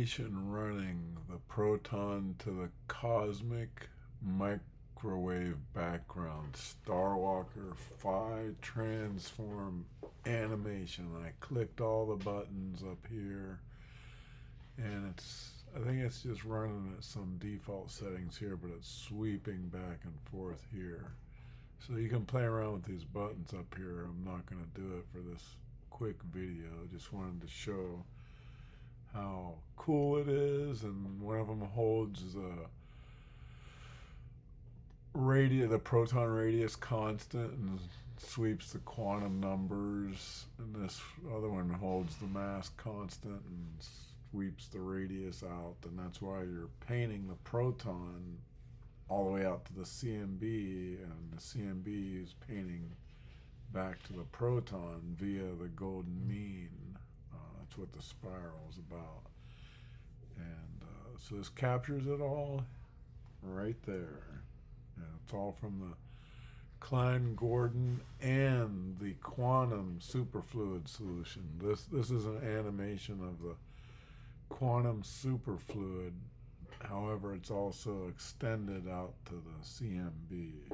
animation running the Proton to the cosmic microwave background Starwalker Phi transform animation. I clicked all the buttons up here, and I think it's just running at some default settings here, but it's sweeping back and forth here. So you can play around with these buttons up here. I'm not going to do it for this quick video. Just wanted to show how cool it is. And one of them holds the proton radius constant and sweeps the quantum numbers, and this other one holds the mass constant and sweeps the radius out. And that's why you're painting the proton all the way out to the CMB, and the CMB is painting back to the proton via the golden mean. That's what the spiral is about. And so this captures it all right there. And it's all from the Klein-Gordon and the quantum superfluid solution. This is an animation of the quantum superfluid. However, it's also extended out to the CMB.